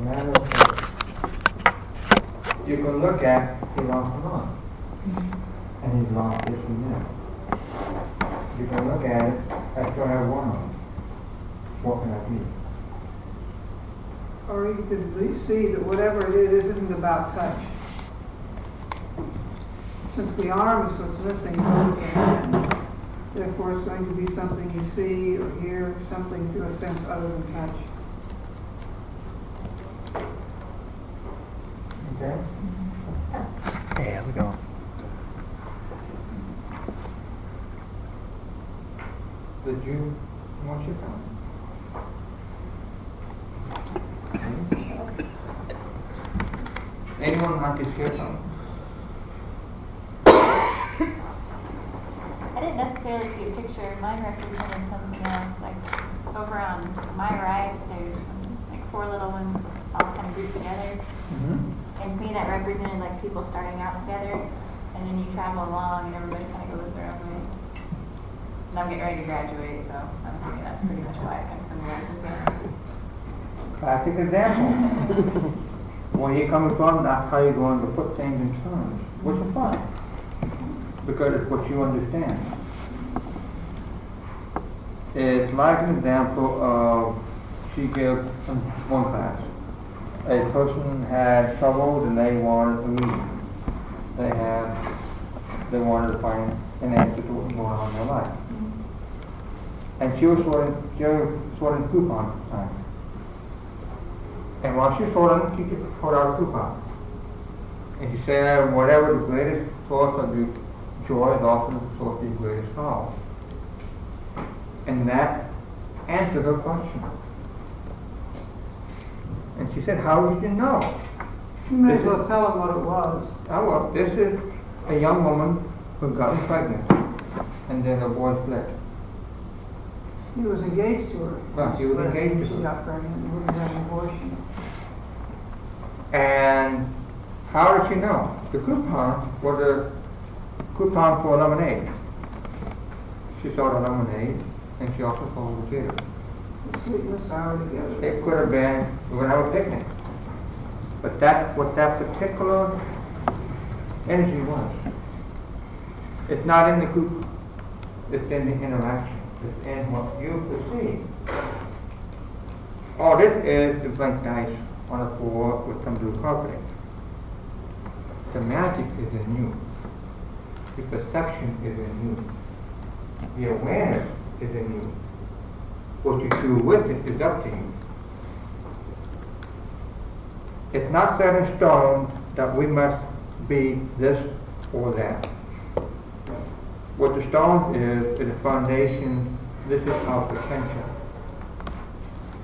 matter of you can look at he lost a month. And he's lost this and that. You can look at it, I still have one on. What can I do? Or you could at least see that whatever it is isn't about touch. Since the arm is what's missing, therefore it's going to be something you see or hear, something through a sense other than touch. Okay? Hey, how's it going? Did you want your comment? Anyone like to share something? I didn't necessarily see a picture. Mine represented something else. Like over on my right, there's like 4 little ones all kind of grouped together. And to me, that represented like people starting out together, and then you travel along, and everybody kind of goes their own way. And I'm getting ready to graduate, so I'm thinking that's pretty much why it kind of symbolizes that. Classic example. When you're coming from, that's how you're going to put things in terms, which is fine. Because it's what you understand. It's like an example of, she gave one class. A person had trouble and they wanted a reason. They wanted to find an answer to what was going on in their life. And she was sorting coupons at the time. And while she was sorting, she could sort out a coupon. And she said, whatever the greatest source of the joy is also the source of the greatest sorrow. And that answered her question. And she said, how did you know? You may as well tell them what it was. Oh, well, this is a young woman who got pregnant. And then her boy split. He was engaged to her. Well, he was engaged to She her. got pregnant and wouldn't have an abortion. And how did she know? The coupon was a coupon for lemonade. She saw the lemonade, and she also saw the bitter. The sweet and the sour together. It could have been, we're going to have a picnic. But that's what that particular energy was. It's not in the coupon. It's in the interaction. It's in what you perceive. All this is the blank dice on a board with some blue carpeting. The magic is in you. The perception is in you. The awareness is in you. What you do with it is up to you. It's not set in stone that we must be this or that. What the stone is a foundation. This is our potential.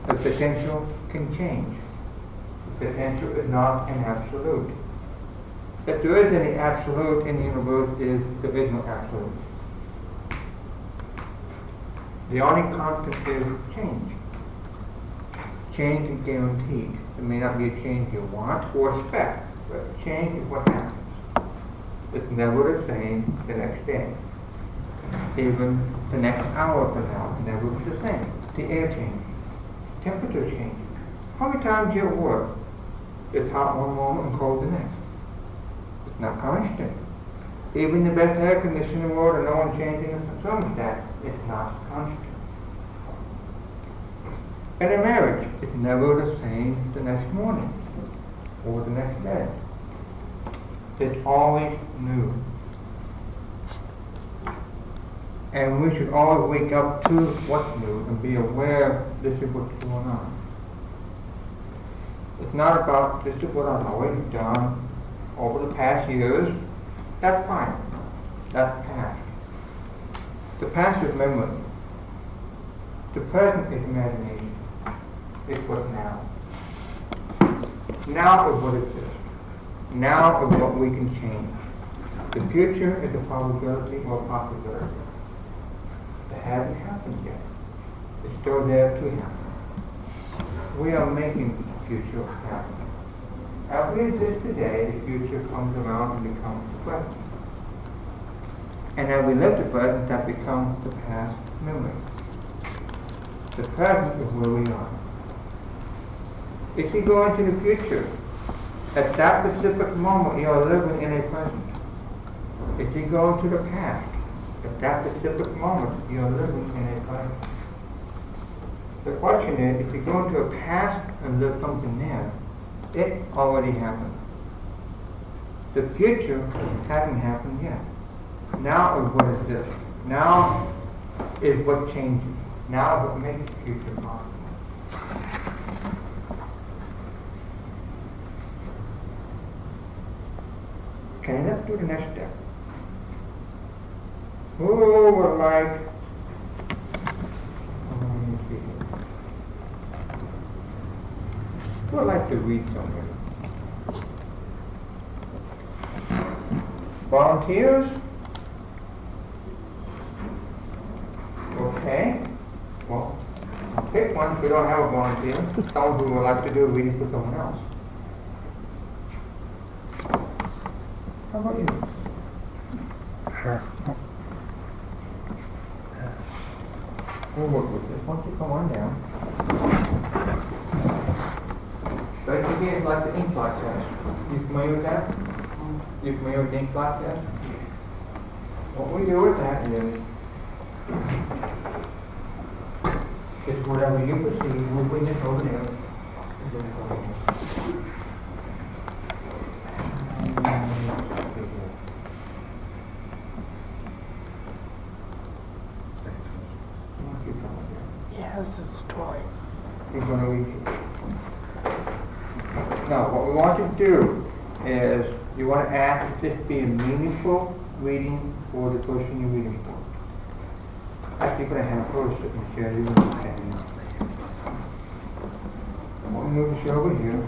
The potential can change. The potential is not an absolute. If there is any absolute in the universe, there is no absolute. The only constant is change. Change is guaranteed. It may not be a change you want or expect, but change is what happens. It's never the same the next day. Even the next hour from now, it never was the same. The air changes. Temperature changes. How many times you work? It's hot one moment and cold the next. It's not constant. Even the best air conditioner in the world and no one changing the thermostat, it's not constant. In a marriage, it's never the same the next morning or the next day. It's always new. And we should always wake up to what's new and be aware this is what's going on. It's not about this is what I've always done over the past years. That's fine. That's past. The past is memory. The present is imagination. It's what now. Now is what exists. Now is what we can change. The future is a probability or possibility. It hasn't happened yet. It's still there to happen. We are making the future happen. As we exist today, the future comes around and becomes the present. And as we live the present, that becomes the past memory. The present is where we are. If you go into the future, at that specific moment, you're living in a present. If you go into the past, at that specific moment, you're living in a present. The question is, if you go into a past and live something there, it already happened. The future hasn't happened yet. Now is what exists. Now is what changes. Now is what makes the future possible. Okay, let's do the next step. Who would like, let me see here. Who would like to read something? Volunteers? Okay. Well, pick one. We don't have a volunteer. Someone who would like to do reading for someone else. How about you? Sure. We'll work with this. Why don't you come on down? But again, it's like the ink blot test. You familiar with that? You familiar with the ink blot test? What we do with that is, it's whatever you perceive, moving it over there. And then it over here. Yes, it's toy. You're going to read it. Now, what we want you to do is you want to ask if this be a meaningful reading for the person you're reading for. Actually, you're going to have her sit and share you and stand in. I want to move this over here.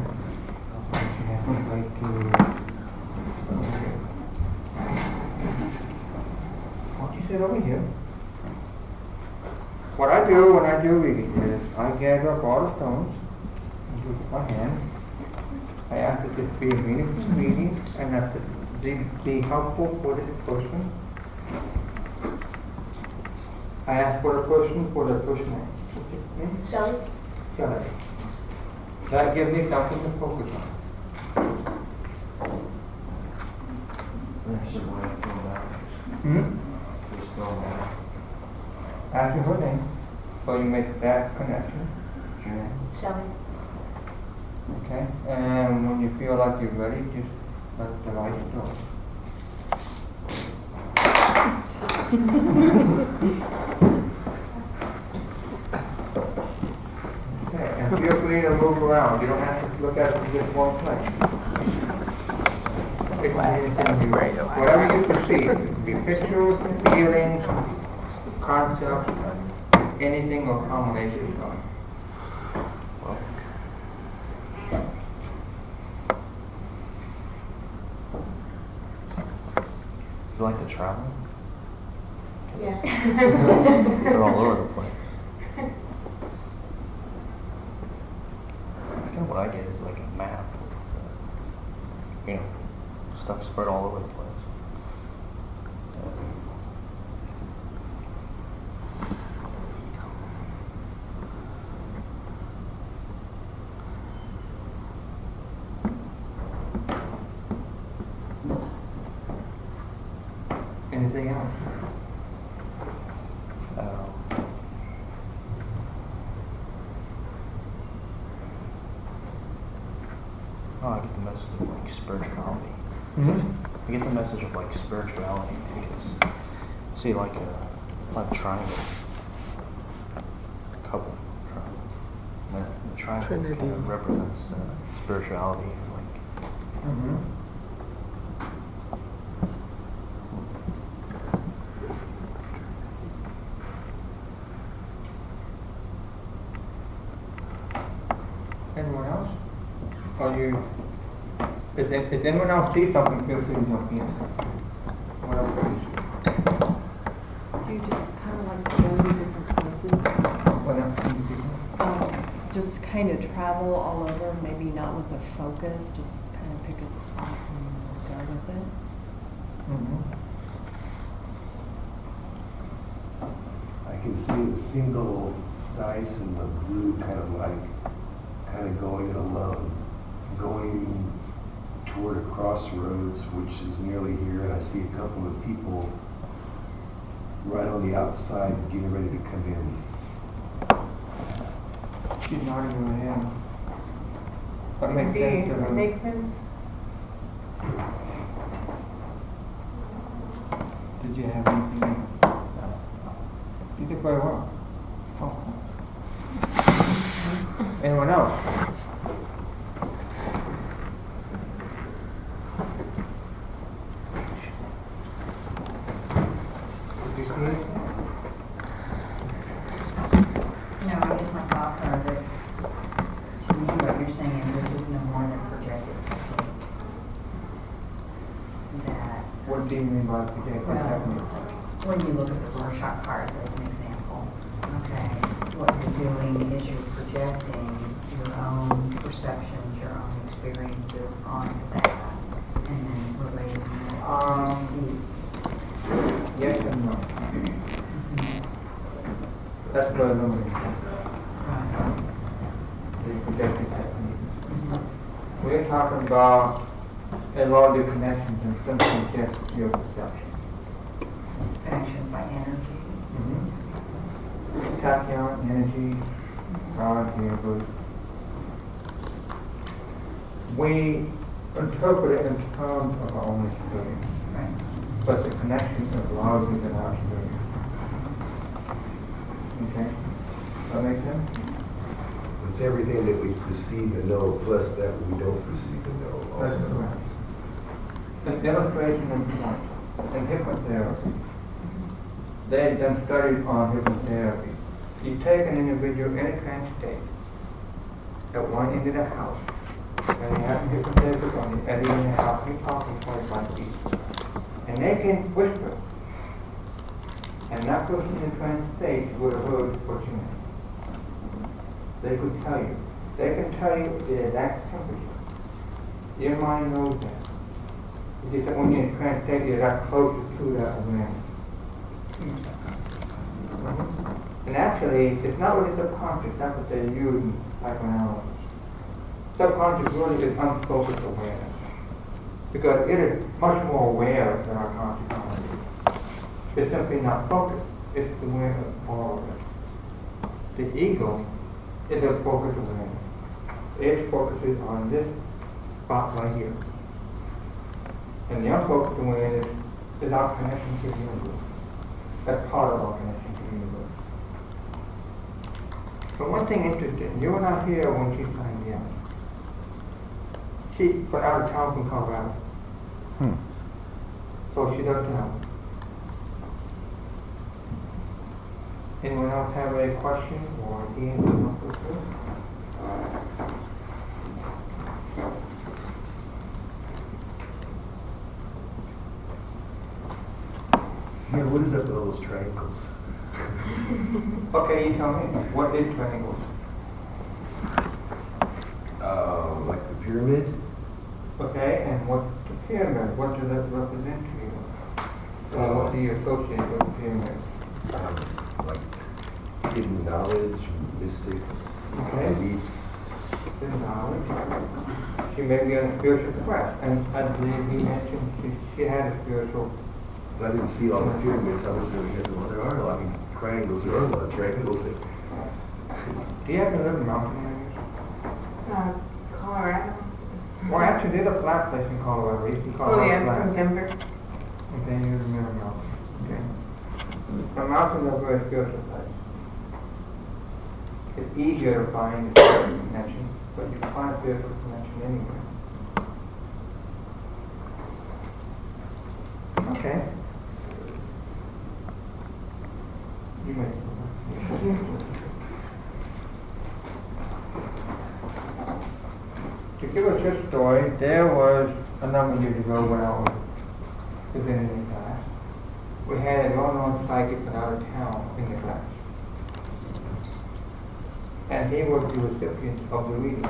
She has to like to. Why don't you sit over here? What I do when I do reading is I gather up all the stones and look at my hand. I ask that this be a meaningful reading and that it be helpful for this person. I ask for the person name. Shelley? Shelley. That gives me something to focus on. There's a way to do that. There's no way. Ask her name. So you make that connection. Okay. Shelley? Okay? And when you feel like you're ready, just let the light go. Okay, and feel free to move around. You don't have to look at it in just one place. It can be anything you- whatever you perceive. It can be pictures, feelings, concepts, anything or combination of them. You like to travel? Yeah. They're all over the place. That's kind of what I get is like a map with, stuff spread all over the place. Anything else? I get the message of like spirituality. Mhm. I get the message of like spirituality because see like a triangle, couple triangle. And the triangle Trinity. kind of represents spirituality, like Mm-hmm. Anyone else? Or you, if anyone else sees something, feel free to jump in. What else please? Do you just kind of like go to different places? What else do you do? Just kind of travel all over, maybe not with a focus, just kind of pick a spot and go with it? Mm-hmm. I can see the single dice and the blue kind of going at a going toward a crossroads, which is nearly here, and I see a couple of people right on the outside getting ready to come in. She's nodding her head. That makes sense to her. Makes sense. Did you have anything? You did very well. Oh. Anyone else? Did you see it? No, I guess my thoughts are that, to me, what you're saying is this is no more than projected thinking. That, What do you mean by projected well, technique? when you look at the Rorschach cards as an example, okay, what you're doing is you're projecting your own perceptions, your own experiences onto that, and then relating what you see. Yes and no. That's the illumination. Right. The projected technique. We're talking about a lot of connections and simply just your perception. Connection by energy. Tachyon, energy, God, universe. We interpret it in terms of our own experience, Right. but the connection is larger than our experience. Okay? Does that make sense? It's everything that we perceive and know, plus that we don't perceive and know That's also. correct. The illustration in point, in hypnotherapy, they've done studies on hypnotherapy. You take an individual in a trance state at one end of the house, and you have a hypnotherapist on the other end of the house, you're talking 25 feet. And they can whisper. And that person in trance state would have heard what you meant. They could tell you. They can tell you the exact temperature. Your mind knows that. It's just that when you're in trance state, you're that closer to that awareness. And actually, it's not really subconscious, that's what they use in psychoanalysis. Subconscious really is unfocused awareness. Because it is much more aware than our conscious mind. It's simply not focused, it's aware of all of it. The ego is a focused awareness. It focuses on this spot right here. And the unfocused awareness is our connection to the universe. That's part of our connection to the universe. But one thing interesting, you were not here when she signed in. She got out of town from Colorado. So she doesn't know. Anyone else have a question or anything else to say? Yeah, what is up with all those triangles? Okay, you tell me, what is triangles? Like the pyramid? Okay, and what's the pyramid? What does that represent to you? What do you associate with the pyramid? Like hidden knowledge, mystic Okay. beliefs. Hidden knowledge. She may be on a spiritual quest, and I believe he mentioned she had a spiritual. I didn't see all the pyramids, I was looking at well, there are a lot of triangles, there are a lot of triangles. Do you happen to live in mountain areas? Colorado. Well, actually, there's a flat place in Colorado. You can call Oh, it yeah, flat. from Denver. Okay, you remember mountain. Okay. The mountains are very spiritual place. It's easier to find a spiritual connection, but you can find a spiritual connection anywhere. Okay. You may. To give us this story, there was a number of years ago when I was divinity class. We had a well-known psychic from out of town in the class. And he was the recipient of the reading.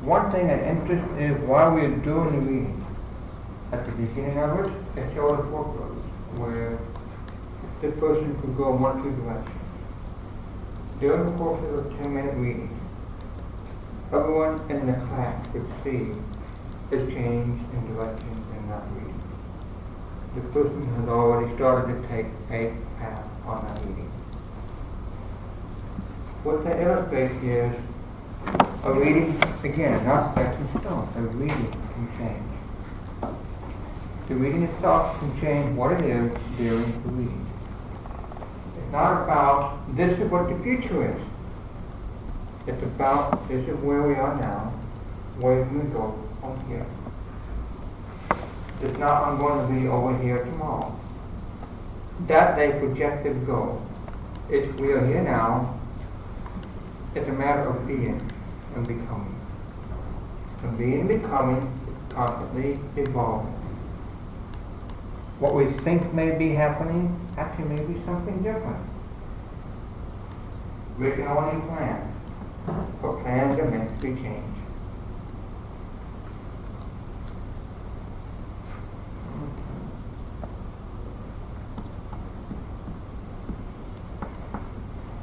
One thing that interests is while we were doing the reading, at the beginning of it, it showed a forklift where this person could go in one or two directions. during the course of the 10-minute reading, everyone in the class could see the change in direction in that reading. The person has already started to take a path on that reading. What that illustrates is a reading, again, not set in stone, a reading can change. The reading itself can change what it is during the reading. It's not about this is what the future is. It's about this is where we are now, where do we go from here. It's not I'm going to be over here tomorrow. That's a projected goal. It's we are here now. It's a matter of being and becoming. And being and becoming is constantly evolving. What we think may be happening actually may be something different. We can only plan, but plans are meant to be changed.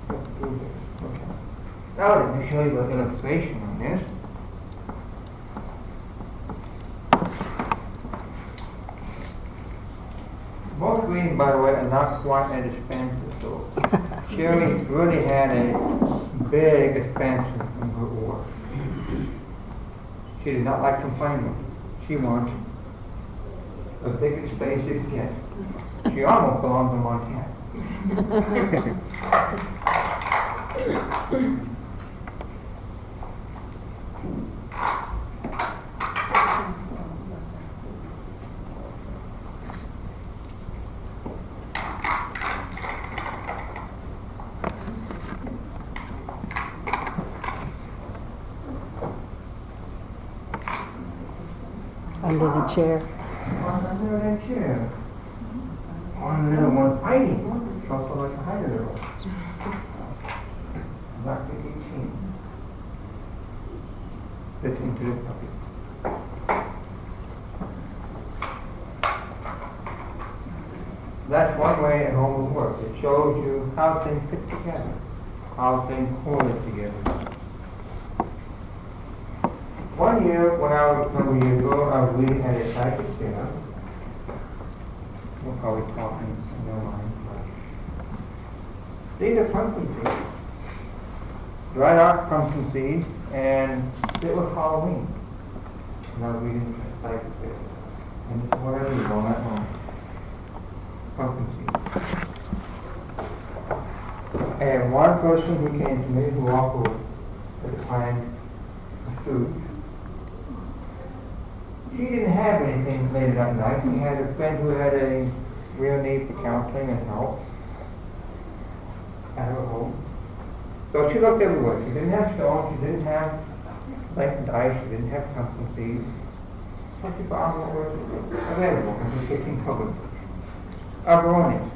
Let's do this. Okay. Now let me show you an illustration on this. Most readings, by the way, are not quite as expensive, so Sherry really had a big expansion in her work. She did not like confinement. She wanted the biggest space she could get. She almost belonged to Montana. Under the chair. Under that chair. One little one fighting. It's also like a hide little. Dr. 18. Listen to the puppy. That's one way it always works. It shows you how things fit together, how things correlate together. One year, when I was, a year ago, I was reading at a psychic dinner. We're probably talking in your mind. These are pumpkin seeds. Dried out pumpkin seeds, and it was Halloween. And I was reading at a psychic dinner. And this is what I read all night long. Pumpkin seeds. And one person who came to me who offered at the time food. She didn't have anything later that night. She had a friend who had a real need for counseling and help at her home. So she looked everywhere. She didn't have stones. She didn't have like dice. She didn't have pumpkin seeds. So she found what was available in the kitchen cupboard. Arboronics.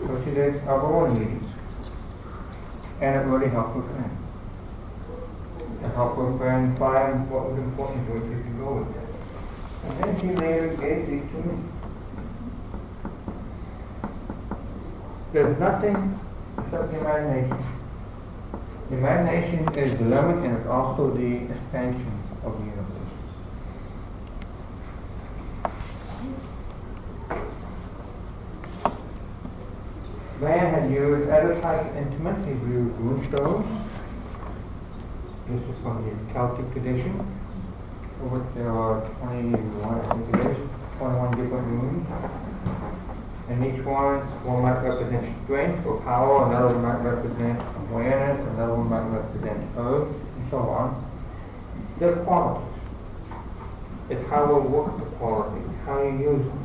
So she did arborone readings. And it really helped her friend. To help her friend find what was important to her she could go with it. And then she later gave these to me. There's nothing except the imagination. The imagination is the limit and it's also the expansion of the universe. Man had used other types of instruments. He used moonstones. This is from the Celtic tradition, of which there are 21, I think it is, 21 different moons. And each one might represent strength or power, another one might represent awareness, another one might represent earth, and so on. They're qualities. It's how we work the qualities, how you use them.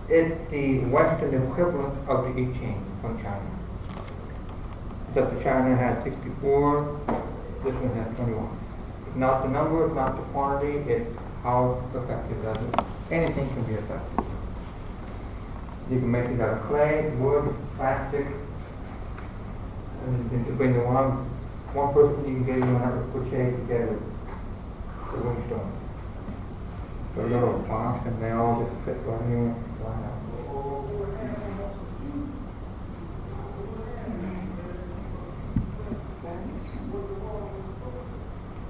It's the Western equivalent of the I Ching from China. Except the China has 64, this one has 21. It's not the number, it's not the quantity, it's how effective does it. Anything can be effective. You can make it out of clay, wood, plastic, and you can bring the one person you can get you another crochet together the wingstone. The little box and they all just fit right in. Wow.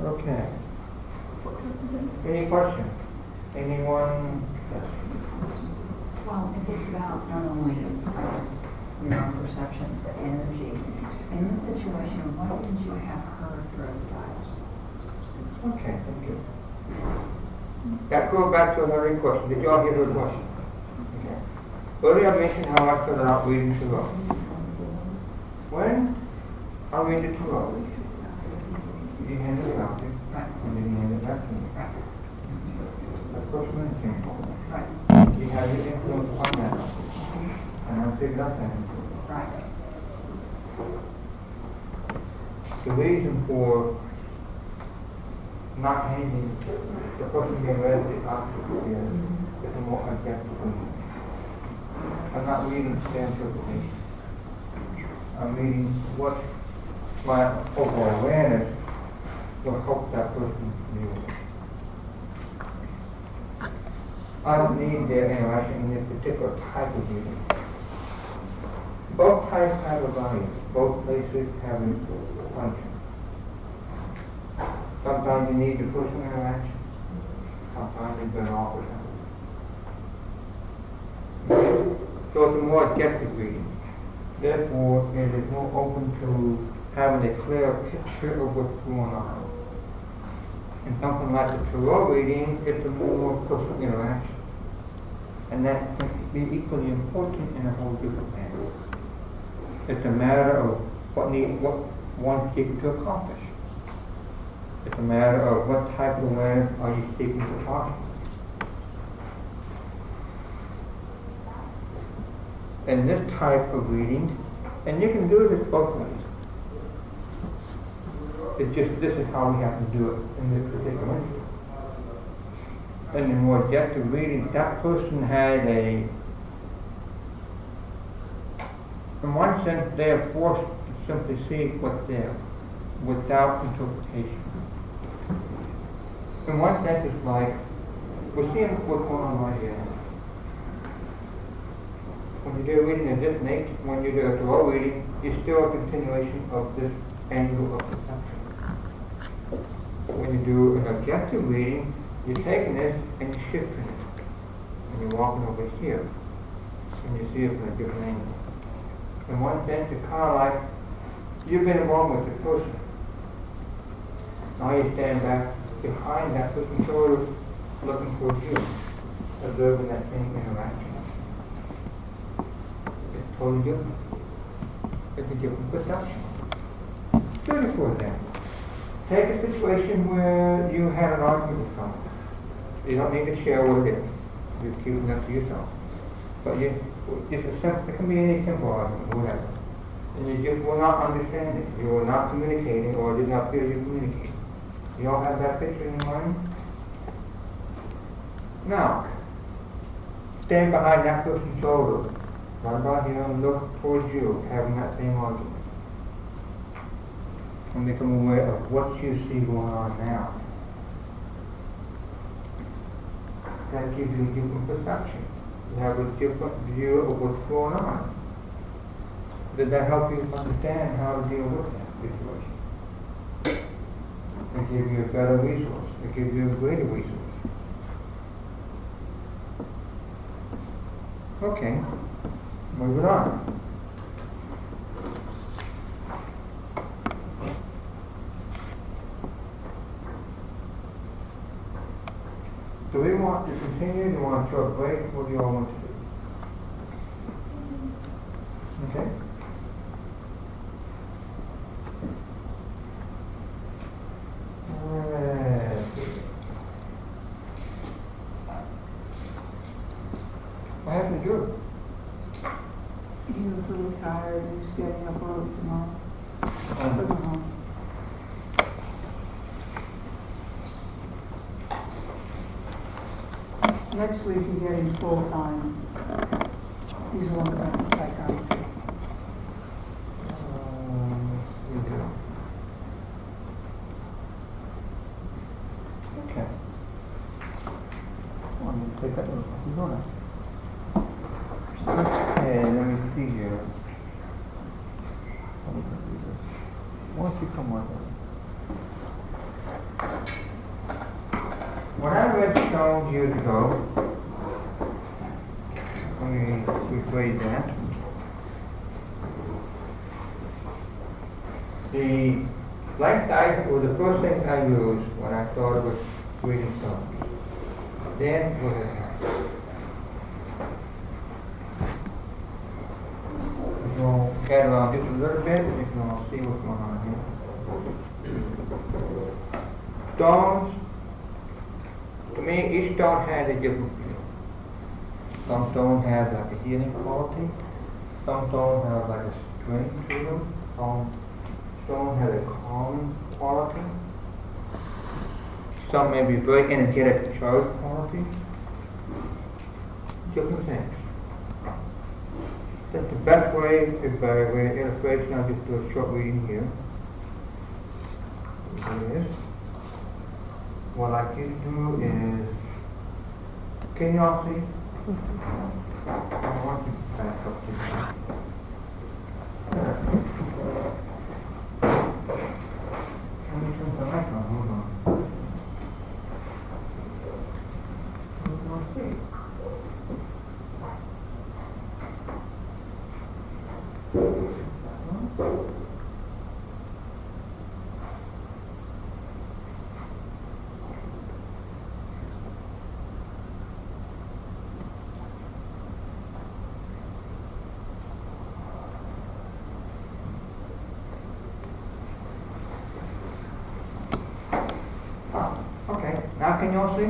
Okay. Any questions? Anyone? Well, if it's about not only, I guess, your own perceptions, but energy, in this situation, why didn't you have her throw the dice? Okay, thank you. That goes back to another question. Did you all hear her question? Okay. Earlier I mentioned how I started out reading Tarot. When I read the Tarot, you hand it out to me, Right. and then you hand it back to me. Right. That's first one thing. Right. You have your influence on that. And I picked up that influence. Right. The reason for not handing the person being read the opposite is a more objective reading. I'm not reading the interpretation. I'm reading what my overall awareness will help that person deal with. I don't need their interaction in this particular type of reading. Both types have a value. Both places have a function. Sometimes you need the personal interaction. Sometimes you're better off without it. Okay? So it's a more objective reading. Therefore, it is more open to having a clear picture of what's going on. In something like the Tarot reading, it's a more personal interaction. And that can be equally important in a whole different manner. It's a matter of what one's seeking to accomplish. It's a matter of what type of awareness are you seeking to talk to. In this type of reading, and you can do this both ways. It's just this is how we have to do it in this particular instance. In the more objective reading, that person had in one sense, they are forced to simply see what's there without interpretation. In one sense, it's like, we're seeing what's going on right here. When you do a reading of this nature, when you do a Tarot reading, it's still a continuation of this angle of perception. When you do an objective reading, you're taking this and you're shifting it. And you're walking over here. And you see it from a different angle. In one sense, it's kind of like you've been involved with the person. Now you stand back behind that person, sort of looking towards you, observing that same interaction. It's totally different. It's a different perception. Do it for example. Take a situation where you had an argument with someone. You don't need to share what it is. You're keeping that to yourself. But it's a simple, it can be any simple argument, whatever. And you just will not understand it. You will not communicating or did not feel you communicating. You all have that picture in your mind? Now, stand behind that person's shoulder, right about here, and look towards you, having that same argument. And become aware of what you see going on now. That gives you a different perception. You have a different view of what's going on. Did that help you understand how to deal with that situation? It gives you a better resource. It gives you a greater resource. Okay, moving on. Do we want to continue? Do you want a short break? What do you all want to do? Okay. What happened to you? You was really tired and you're standing up early tomorrow. Go home. Next week you get him full time. He's the one that does the psychiatry. You do. Okay. I'm going to take that one. You know that. Okay, let me see here. Let me do this. Why don't you come on over? When I read Stone years ago, let me rephrase that. The blank diagram was the first thing I used when I started with reading Stone. Then, go ahead. We'll get around just a little bit, and you can all see what's going on here. Stones, to me, each stone has a different feel. Some stones have like a healing quality. Some stones have like a strength to them. Some stones have a calming quality. Some may be very energetic charged quality. Different things. That's the best way is by way of illustration. I'll just do a short reading here. Here it is. What I'd like you to do is, can you all see? I want you to back up to let me turn the light on, hold on. Hold on, see. Okay, now can you all see?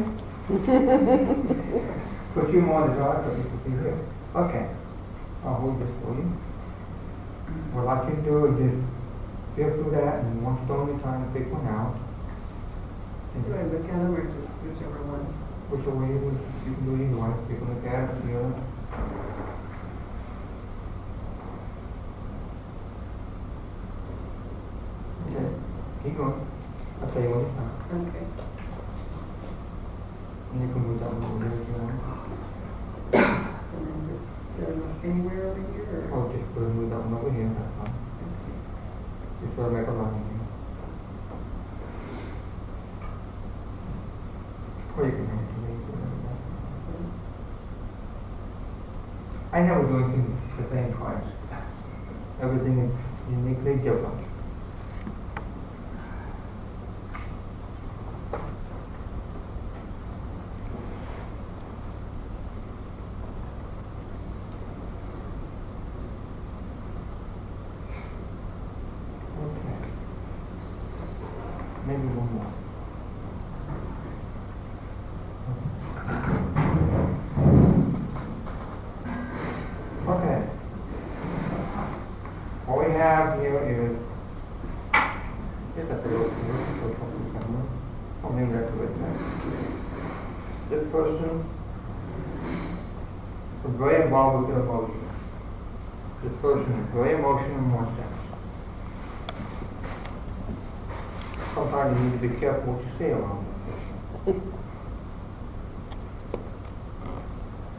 Put you more in the dark, but you can see here. Okay, I'll hold this for you. What I'd like you to do is just feel through that, and one stone at a time, pick one out. And Do I look at them or just whichever one? which way you can do either one. You can look at it, feel it. Okay, keep going. I'll tell you when it's time. Okay. And you can move that one over there if you want. And then just set them up anywhere over here or? Or just put move that one over here, that's fine. Just sort of make a line here. Or you can hand it to me. I never do anything the same twice. Everything is uniquely different. Okay. Maybe one more. Okay. What we have here is, just a little, or maybe that's a good thing. This person is very involved with their emotion. This person is very emotional in one sense. Sometimes you need to be careful what you say around that person.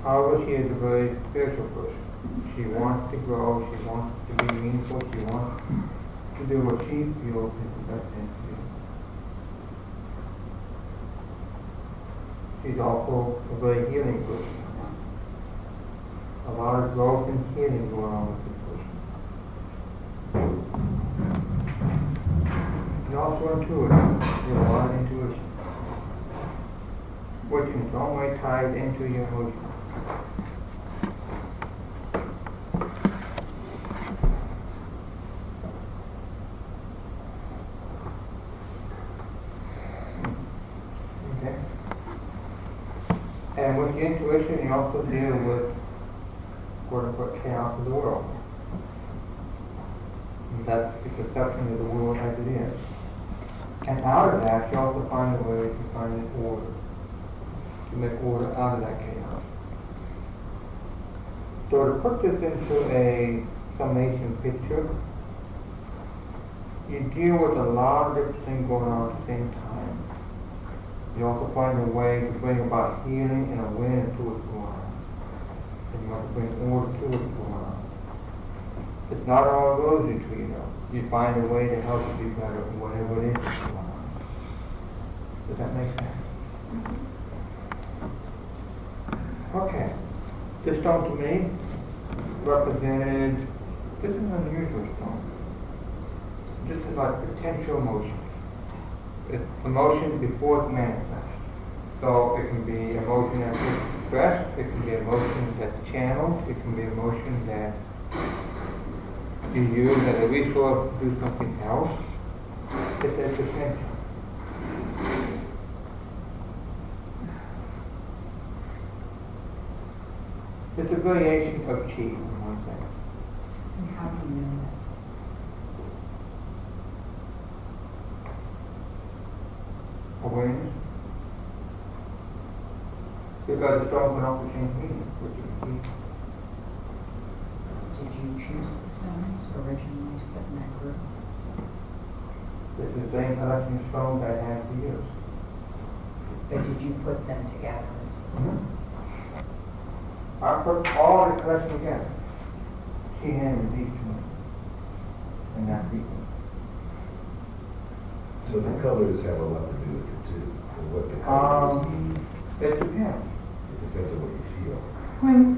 However, she is a very spiritual person. She wants to grow, she wants to be meaningful, she wants to do what she feels is the best thing to do. She's also a very healing person. A lot of growth and healing going on with this person. She's also intuitive. There's a lot of intuition, which in some way ties into your emotion. Okay. And with the intuition, you also deal with quote-unquote chaos of the world. And that's the perception of the world as it is. And out of that, you also find a way to find an order, to make order out of that chaos. So to put this into a summation picture, you deal with a lot of different things going on at the same time. You also find a way to bring about healing and awareness to what's going on. And you want to bring order to what's going on. It's not all rosy to you know. You find a way to help it be better, whatever it is that's going on. Does that make sense? Okay. This stone to me represented, this is an unusual stone. This is like potential emotion. It's emotion before it manifests. So it can be emotion that's expressed, it can be emotion that's channeled, it can be emotion that you use as a resource to do something else. It's a potential. It's a variation of chi, in one sense. And how do you know that? Awareness. Because the stone can also change meaning, which is key. Did you choose the stones originally to put in that group? This is the same collection of stones I had for years. Or did you put them together? I put all the collection together. She handed these to me. And not people. So the colors have a lot to do with it too, and what the colors mean. It depends. It depends on what you feel.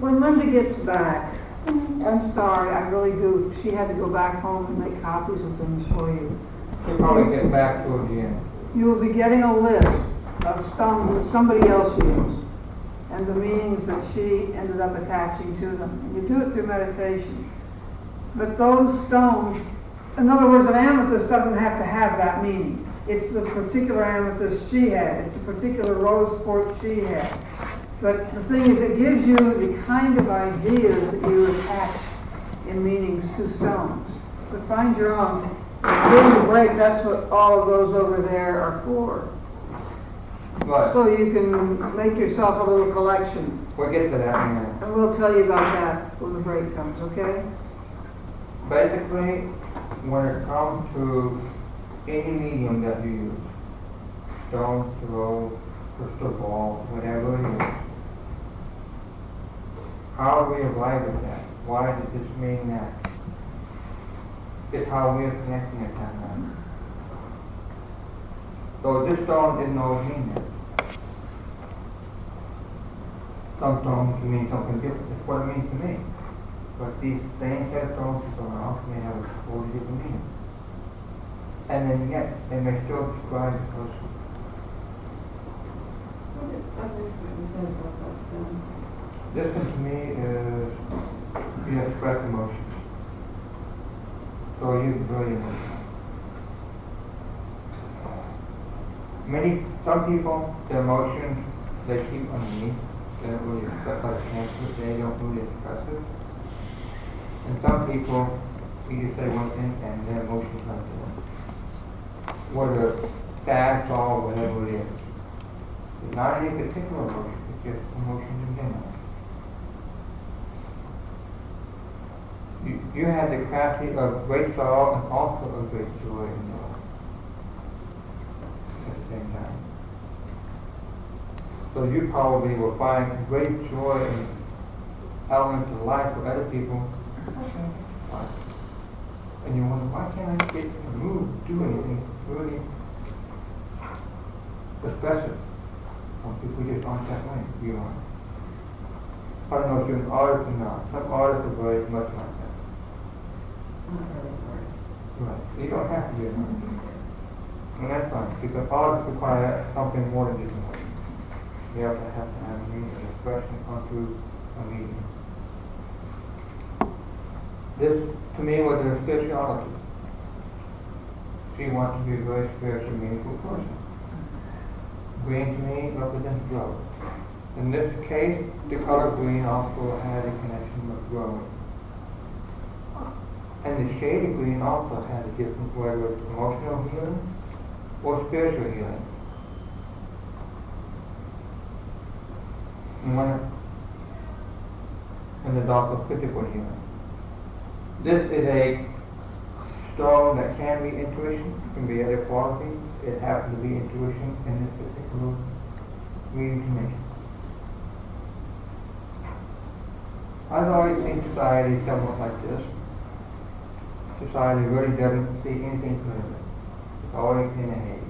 When Linda gets back, I'm sorry, I really do, she had to go back home and make copies of things for you. We'll probably get back toward the end. You will be getting a list of stones that somebody else used and the meanings that she ended up attaching to them. And you do it through meditation. But those stones, in other words, an amethyst doesn't have to have that meaning. It's the particular amethyst she had. It's the particular rose quartz she had. But the thing is, it gives you the kind of ideas that you attach in meanings to stones. But find your own. During the break, that's what all of those over there are for. But So you can make yourself a little collection. we'll get to that in a minute. And we'll tell you about that when the break comes, okay? Basically, when it comes to any medium that you use, stone, throw, crystal ball, whatever it is, how do we arrive at that? Why does this mean that? It's how we're connecting it that night. So this stone didn't always mean that. Some stones can mean something different. That's what it means to me. But these same set of stones somewhere else may have a totally different meaning. And then yet, they may still describe the person. This one to me is you express emotions. So you really emotional. Some people, their emotions, they keep underneath. They don't really express like cancer. They don't really express it. And some people, you just say one thing and their emotions are different. Whether sad, sorrow, whatever it is. It's not any particular emotion, it's just emotions in general. You had the capacity of great sorrow and also of great joy in your life at the same time. So you probably will find great joy in elements of life for other people. Okay, fine. And you wonder, why can't I get in the mood to do anything really expressive? Some people just aren't that way. You are. I don't know if you're an artist or not. Some artists are very much like that. Not really artists. Right. You don't have to be an artist. And that's fine, because artists require something more than just emotion. You have to have a meaning and expression onto a medium. This, to me, was a spirituality. She wants to be a very spiritual, meaningful person. Green to me represents growth. In this case, the color green also has a connection with growing. And the shade of green also has a difference, whether it's emotional healing or spiritual healing. And the darker physical healing. This is a stone that can be intuition, it can be other qualities. It happens to be intuition in this particular reading to me. I've always seen society somewhat like this. society really doesn't see anything clearly. It's always in a haze.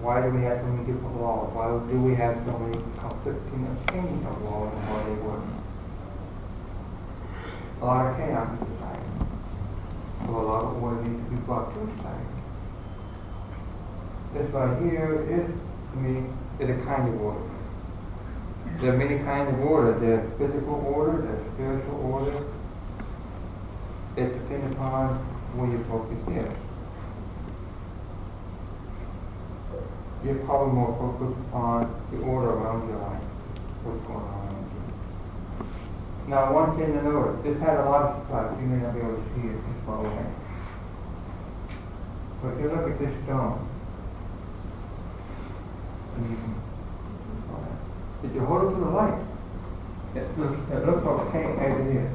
Why do we have so many different laws? Why do we have so many conflicting opinions of laws and how they work? A lot of chaos in society. So a lot of order needs to be brought to society. This right here is, to me, is a kind of order. There are many kinds of order. There's physical order, there's spiritual order. It depends upon where your focus is. You're probably more focused on the order around your life, what's going on around you. Now, one thing to notice, this had a lot of spots. You may not be able to see it this far away. But if you look at this stone, and you can, if you hold it to the light, it looks okay as it is.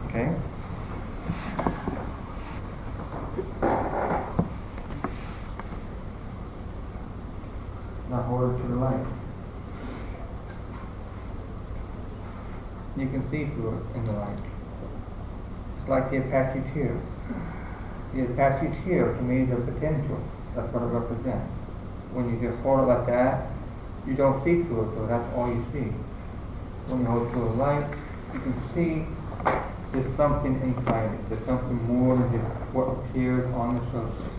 Okay? Now hold it to the light. You can see through it in the light. It's like the Apache tear. The Apache tear, to me, is a potential. That's what it represents. When you just hold it like that, you don't see through it, so that's all you see. When you hold it to the light, you can see there's something inside it. There's something more than just what appears on the surface.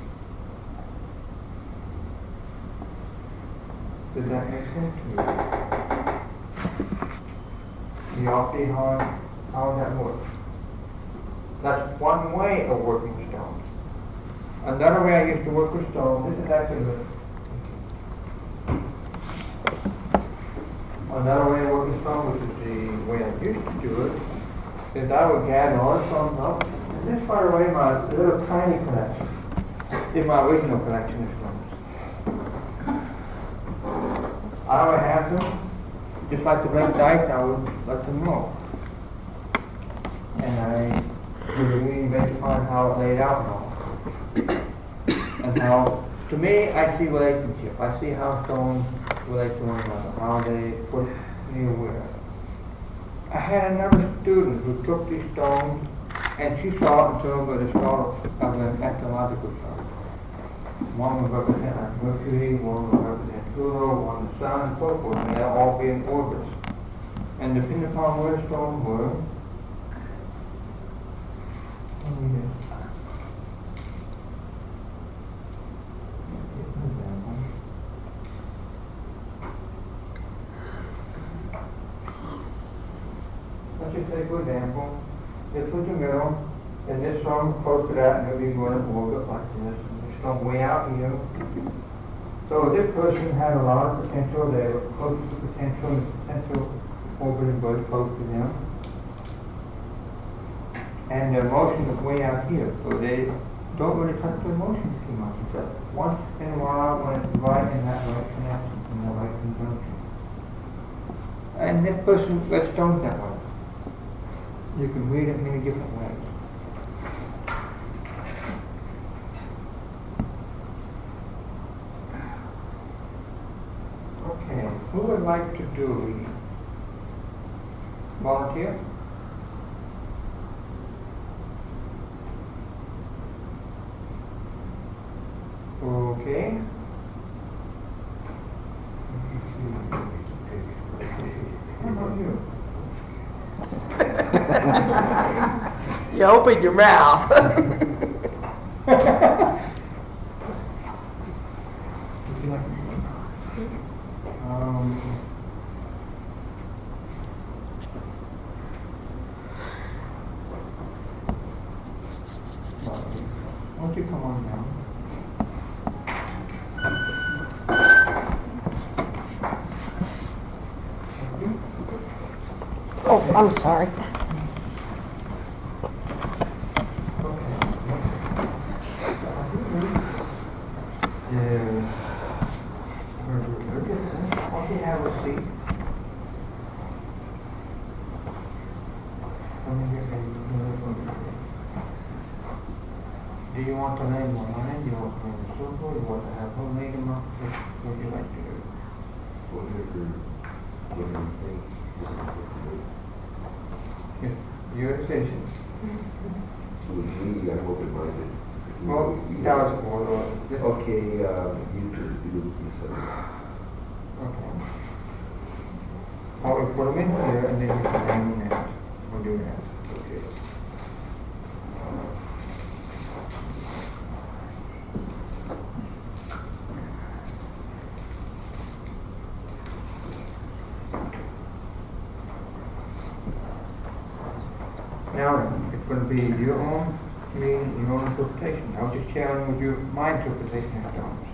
Does that make sense to you? You all see how that works? That's one way of working with stones. Another way I used to work with stones, this is actually another way of working with stones, which is the way I used to do it, is I would gather all the stones up, and this, by the way, my little tiny collection is my original collection of stones. I would have them, just like the blank dice, I would let them roll. And I would read based upon how it laid out and all. And how, to me, I see relationship. I see how stones relate to one another, how they put me aware. I had another student who took these stones and she saw it in terms of the start of an astrological chart. One would represent like Mercury, one would represent Pluto, one the Sun, and so forth, and they'll all be in orbits. And depending upon where the stones were, let's just say, for example, this was the middle, and this stone close to that, and it'll be going in orbit like this, and this stone way out here. So this person had a lot of potential. They were close to potential, and the potential orbiting very close to them. And their motion is way out here, so they don't really touch their motions too much. But once in a while, when it's right in that right connection, in that right conjunction. And this person gets stones that way. You can read it many different ways. Okay, who would like to do volunteer? Okay. How about you? You open your mouth. Would you like to do why don't you come on down? Oh, I'm sorry. Okay, have a seat. Do you want to lay in one line? Do you want to lay in a circle? Do you want to have one leg in one? What would you like to do? Yes. Your decision. With me, I'm open-minded. Well, tell us more. Okay, you said it. Okay. I'll put them in here and then you can name them out. We'll do that. Okay. Now then, it's going to be your own meaning, your own interpretation. I was just sharing with you my interpretation of stones.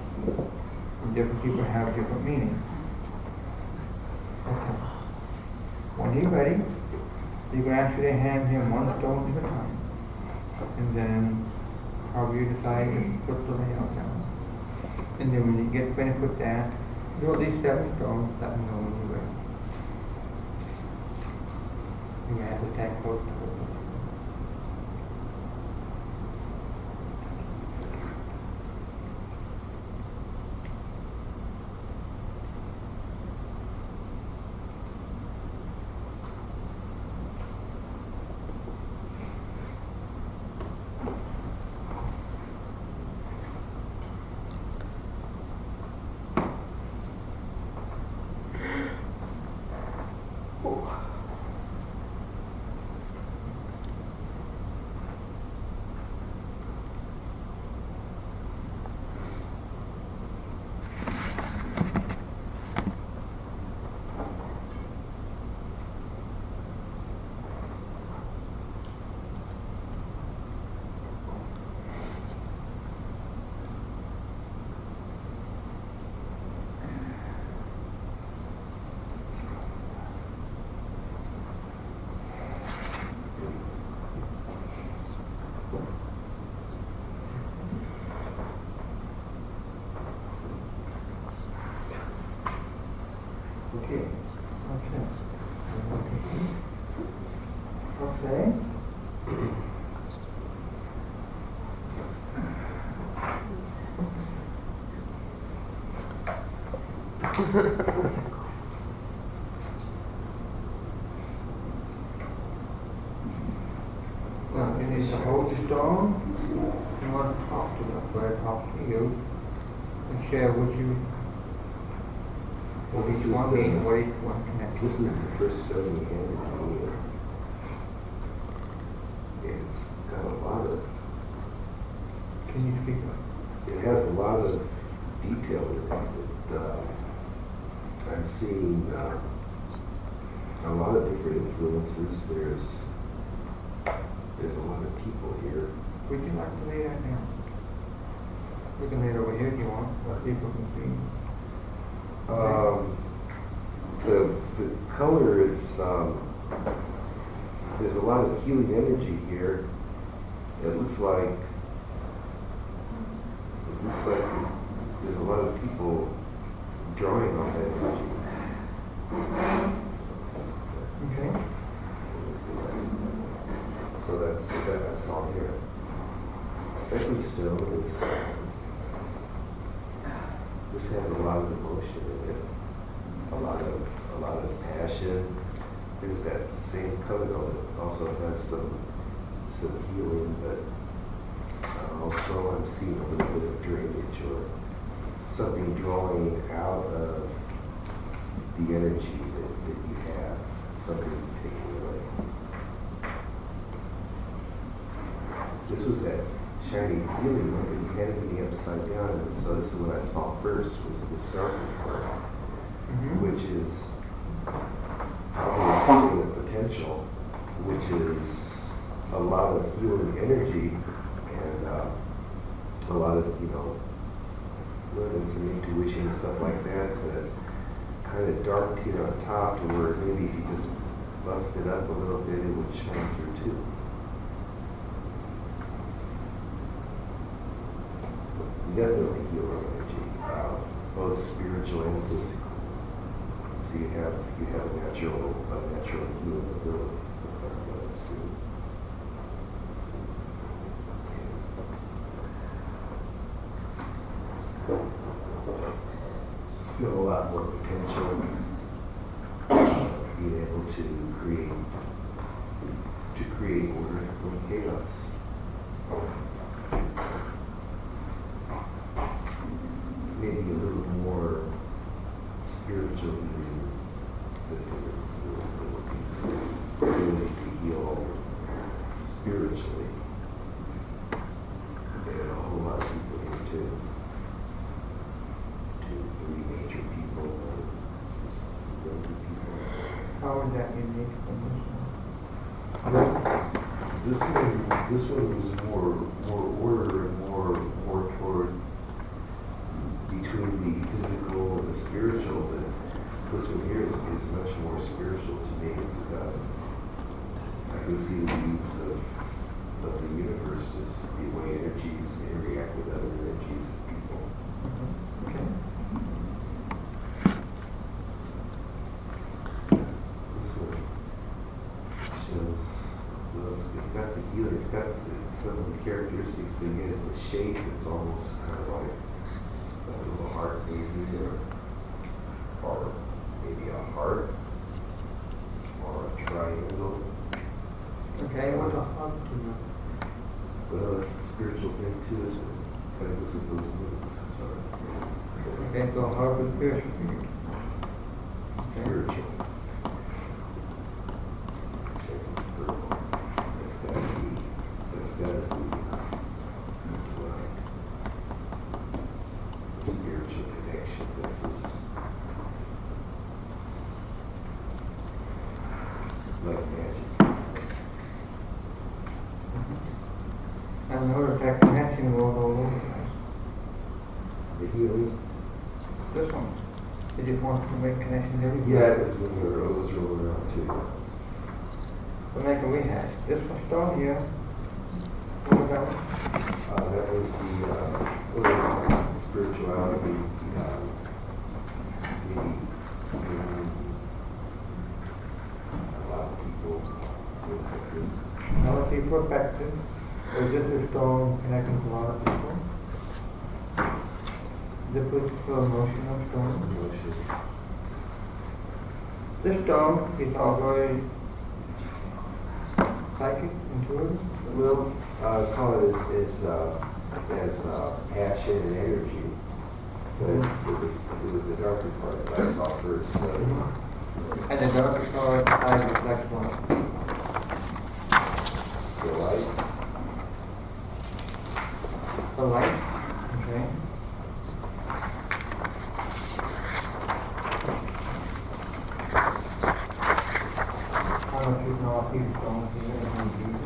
And different people have different meanings. Okay. When you're ready, you can actually hand him one stone at a time. And then, however you decide to put the layout down. And then when you get finished with that, do at least 7 stones, let me know when you're ready. You have to take close to it. Okay. Okay. Now, you need to hold the stone. You want to talk to them, but I talk to you and share what you, what This each is one the- means, what each one connects. This is the first stone you handed to me. It's got a lot of, Can you speak up? it has a lot of detail in it. I'm seeing a lot of different influences. There's a lot of people here. Would you like to lay that down? We can lay it over here if you want, but people can see. The color, it's there's a lot of healing energy here. It looks like there's a lot of people drawing on that energy. Okay. So that's what I saw here. Second stone is, this has a lot of emotion in it, a lot of passion. There's that same color though, it also has some healing, but also I'm seeing a little bit of drainage or something drawing out of the energy that you have, something taken away. This was that shiny healing one that you handed me upside down, and so this is what I saw first, was this darker part, which is probably the potential, which is a lot of healing energy and a lot of, learning some intuition and stuff like that, but kind of dark here on top to where maybe if you just buffed it up a little bit, it would shine through too. Definitely healing energy, both spiritual and physical. So you have a natural healing ability. So that's what I'm seeing. Still a lot more potential being able to create order from chaos. Maybe a little more spiritual than the physical. Ability to heal spiritually. There are a whole lot of people here too. 2, 3 major people, some younger people. How is that unique from This one was more order and more toward between the physical and the spiritual. But this one here is much more spiritual to me. It's I can see the weaves of the universe, is the way energies interact with other energies of people. Okay. This one shows, well, it's got the healing, it's got some of the characteristics, but yet the shape, it's almost kind of like a little heart maybe, or maybe a heart, or a triangle. Okay, what's a hug to you? Well, it's a spiritual thing too, isn't it? Kind of goes with those movements and so on. Okay, so hug is spiritual for you. Spiritual. It's gotta be like a spiritual connection that's like magic. I noticed that connection was all over the place. The healing. This one, it just wants to make connections everywhere. Yeah, it's when it was rolling around too. We'll make a rehash. This one stone here. What was that one? That was the spirituality. A lot of people with that. A lot of people affected. Was this a stone connecting to a lot of people? This was the emotional stone. Emotions. This stone is all very psychic, intuitive. Well, I saw it as passion and energy, but it was the darker part that I saw first. And the darker part, I reflect on The light. the light. Okay. I don't know if you know if these stones here and these.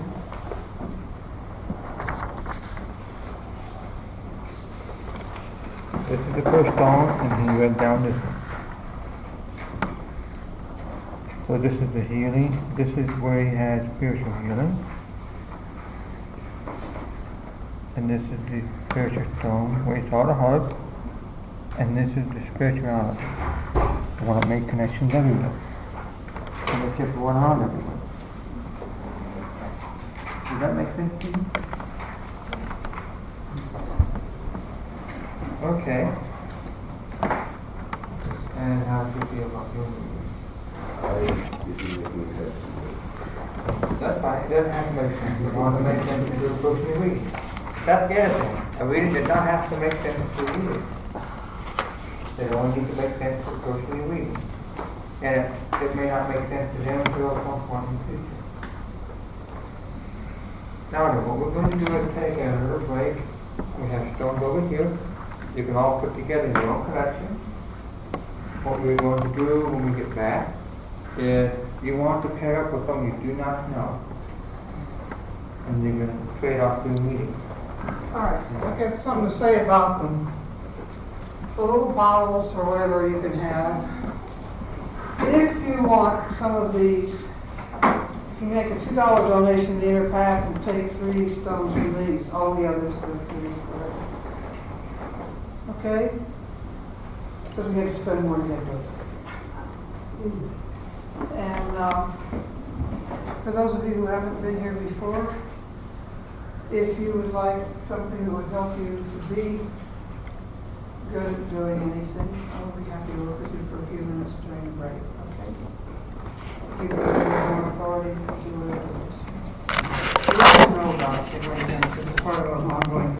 This is the first stone, and then you went down this one. So this is the healing. This is where he has spiritual healing. And this is the spiritual stone where he saw the heart. And this is the spirituality. The one that makes connections everywhere. And they kept going on everywhere. Does that make sense to you? Okay. And how do you feel about your movie? It didn't make any sense to me. That's fine, it doesn't have to make sense. You want to make sense to a person you read. That's the other thing. A reader does not have to make sense to a reader. They only need to make sense to the person you read. And it may not make sense to them until some point in the future. Now, what we're going to do is take a little break. We have stones over here. You can all put together your own collection. What we're going to do when we get back is you want to pair up with someone you do not know. And you're going to trade off through meeting. All right, I got something to say about them. The little bottles or whatever you can have. If you want some of these, you make a $2 donation to the Inner Path and take 3 stones from these. All the others are free. Okay? Because we have to spend more to get those. And for those of you who haven't been here before, if you would like something that would help you to be good at doing anything, I'll be happy to work with you for a few minutes during the break, okay? Give you more authority to do whatever it is. know about it, because it's part of an ongoing